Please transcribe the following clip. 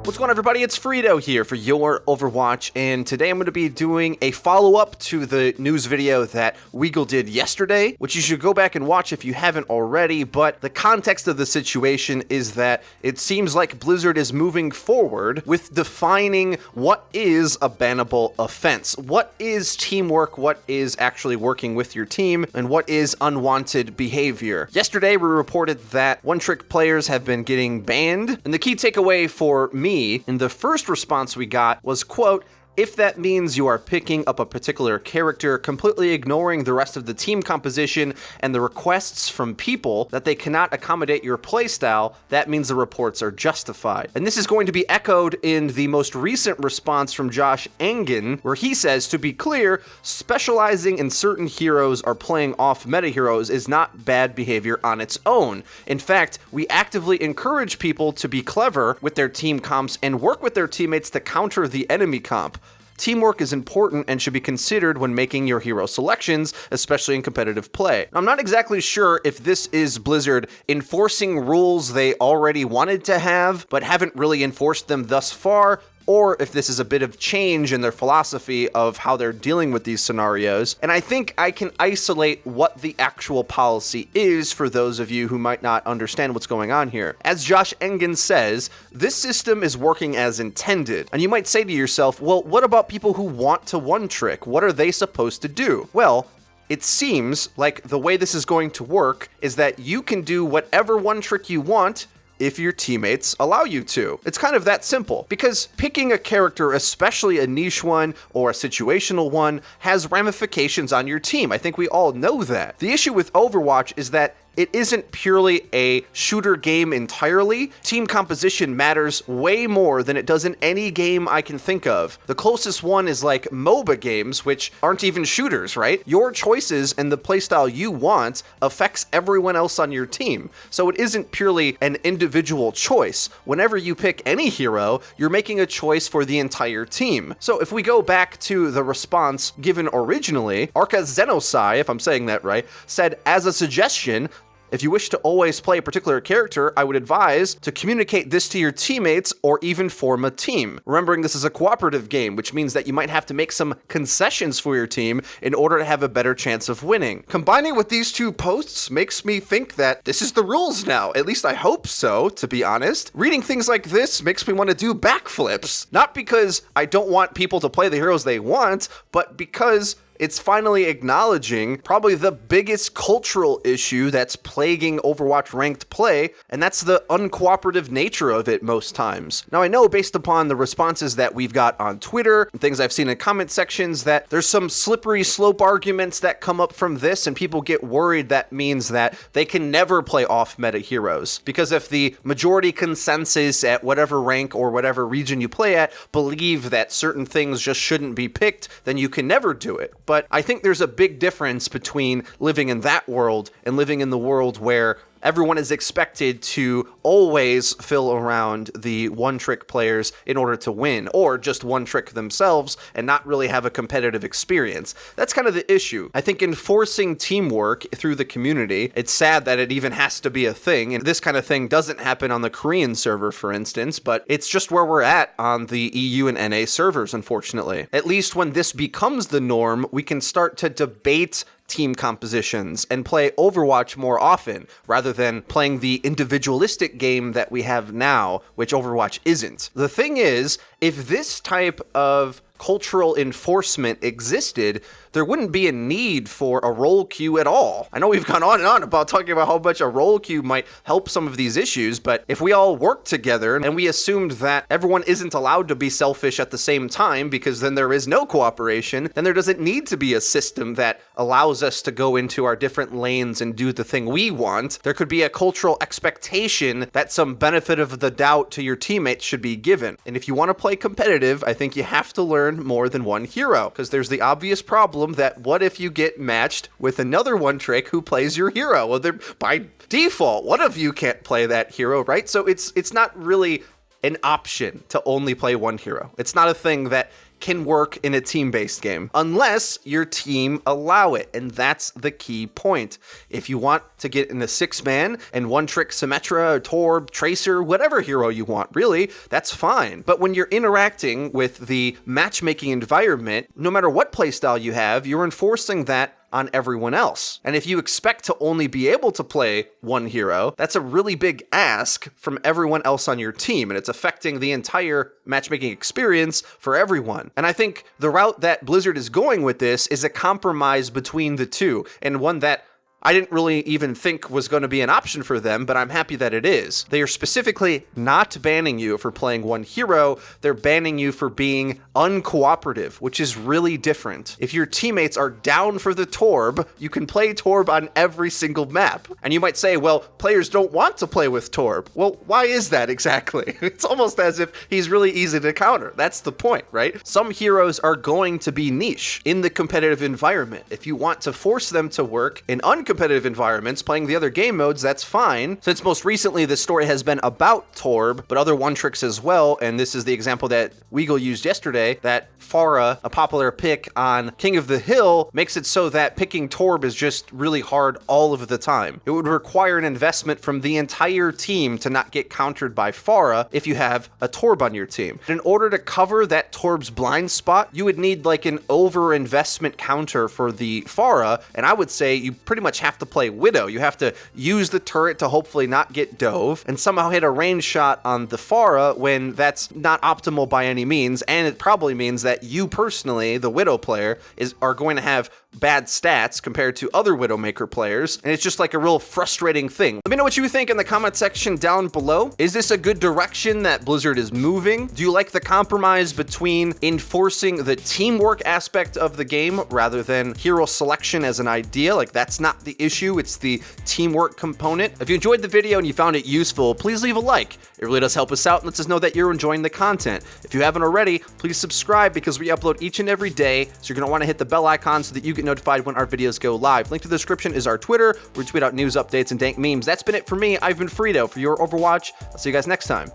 What's going on, everybody? It's Frito here for your Overwatch, and today I'm going to be doing a follow-up to the news video that Weagle did yesterday, which you should go back and watch if you haven't already, but the context of the situation is that it seems like Blizzard is moving forward with defining what is a bannable offense. What is teamwork, what is actually working with your team, and what is unwanted behavior. Yesterday, we reported that one-trick players have been getting banned, and the key takeaway for me in the first response we got was, quote, "If that means you are picking up a particular character, completely ignoring the rest of the team composition and the requests from people that they cannot accommodate your playstyle, that means the reports are justified." And this is going to be echoed in the most recent response from Josh Engen, where he says, to be clear, specializing in certain heroes or playing off meta heroes is not bad behavior on its own. In fact, we actively encourage people to be clever with their team comps and work with their teammates to counter the enemy comp. Teamwork is important and should be considered when making your hero selections, especially in competitive play. I'm not exactly sure if this is Blizzard enforcing rules they already wanted to have, but haven't really enforced them thus far, or if this is a bit of change in their philosophy of how they're dealing with these scenarios. And I think I can isolate what the actual policy is for those of you who might not understand what's going on here. As Josh Engen says, this system is working as intended. And you might say to yourself, well, what about people who want to one-trick? What are they supposed to do? Well, it seems like the way this is going to work is that you can do whatever one-trick you want if your teammates allow you to. It's kind of that simple, because picking a character, especially a niche one or a situational one, has ramifications on your team. I think we all know that. The issue with Overwatch is that it isn't purely a shooter game entirely. Team composition matters way more than it does in any game I can think of. The closest one is like MOBA games, which aren't even shooters, right? Your choices and the playstyle you want affects everyone else on your team. So it isn't purely an individual choice. Whenever you pick any hero, you're making a choice for the entire team. So if we go back to the response given originally, Arca Zenosai, if I'm saying that right, said, as a suggestion, if you wish to always play a particular character, I would advise to communicate this to your teammates or even form a team. Remembering this is a cooperative game, which means that you might have to make some concessions for your team in order to have a better chance of winning. Combining with these two posts makes me think that this is the rules now. At least I hope so, to be honest. Reading things like this makes me want to do backflips. Not because I don't want people to play the heroes they want, but because it's finally acknowledging probably the biggest cultural issue that's plaguing Overwatch ranked play, and that's the uncooperative nature of it most times. Now, I know based upon the responses that we've got on Twitter and things I've seen in comment sections that there's some slippery slope arguments that come up from this, and people get worried that means that they can never play off-meta heroes. Because if the majority consensus at whatever rank or whatever region you play at believe that certain things just shouldn't be picked, then you can never do it. But I think there's a big difference between living in that world and living in the world where everyone is expected to always fill around the one-trick players in order to win, or just one-trick themselves and not really have a competitive experience. That's kind of the issue. I think enforcing teamwork through the community, it's sad that it even has to be a thing, and this kind of thing doesn't happen on the Korean server, for instance, but it's just where we're at on the EU and NA servers, unfortunately. At least when this becomes the norm, we can start to debate team compositions and play Overwatch more often, rather than playing the individualistic game that we have now, which Overwatch isn't. The thing is, if this type of cultural enforcement existed, there wouldn't be a need for a role queue at all. I know we've gone on and on about talking about how much a role queue might help some of these issues, but if we all work together and we assumed that everyone isn't allowed to be selfish at the same time because then there is no cooperation, then there doesn't need to be a system that allows us to go into our different lanes and do the thing we want. There could be a cultural expectation that some benefit of the doubt to your teammates should be given. And if you want to play competitive, I think you have to learn more than one hero, because there's the obvious problem that what if you get matched with another one trick who plays your hero? Well, by default, one of you can't play that hero, right? So it's not really an option to only play one hero. It's not a thing that can work in a team-based game, unless your team allow it, and that's the key point. If you want to get in a 6-man and one-trick Symmetra, Torb, Tracer, whatever hero you want, really, that's fine. But when you're interacting with the matchmaking environment, no matter what playstyle you have, you're enforcing that on everyone else. And if you expect to only be able to play one hero, that's a really big ask from everyone else on your team, and it's affecting the entire matchmaking experience for everyone. And I think the route that Blizzard is going with this is a compromise between the two, and one that I didn't really even think was going to be an option for them, but I'm happy that it is. They are specifically not banning you for playing one hero, they're banning you for being uncooperative, which is really different. If your teammates are down for the Torb, you can play Torb on every single map. And you might say, well, players don't want to play with Torb. Well, why is that exactly? It's almost as if he's really easy to counter. That's the point, right? Some heroes are going to be niche in the competitive environment. If you want to force them to work in competitive environments, playing the other game modes, that's fine. Since most recently this story has been about Torb, but other one-tricks as well, and this is the example that Weagle used yesterday, that Pharah, a popular pick on King of the Hill, makes it so that picking Torb is just really hard all of the time. It would require an investment from the entire team to not get countered by Pharah if you have a Torb on your team. In order to cover that Torb's blind spot, you would need like an over-investment counter for the Pharah, and I would say you pretty much have to play Widow. You have to use the turret to hopefully not get dove and somehow hit a range shot on the Pharah when that's not optimal by any means, and it probably means that you personally, the Widow player, are going to have bad stats compared to other Widowmaker players, and it's just like a real frustrating thing. Let me know what you think in the comment section down below. Is this a good direction that Blizzard is moving? Do you like the compromise between enforcing the teamwork aspect of the game rather than hero selection as an idea? Like, that's not the issue, it's the teamwork component. If you enjoyed the video and you found it useful, please leave a like. It really does help us out and lets us know that you're enjoying the content. If you haven't already, please subscribe because we upload each and every day, so you're going to want to hit the bell icon so that you get notified when our videos go live. Link to the description is our Twitter, where we tweet out news updates and dank memes. That's been it for me. I've been Frito for your Overwatch. I'll see you guys next time.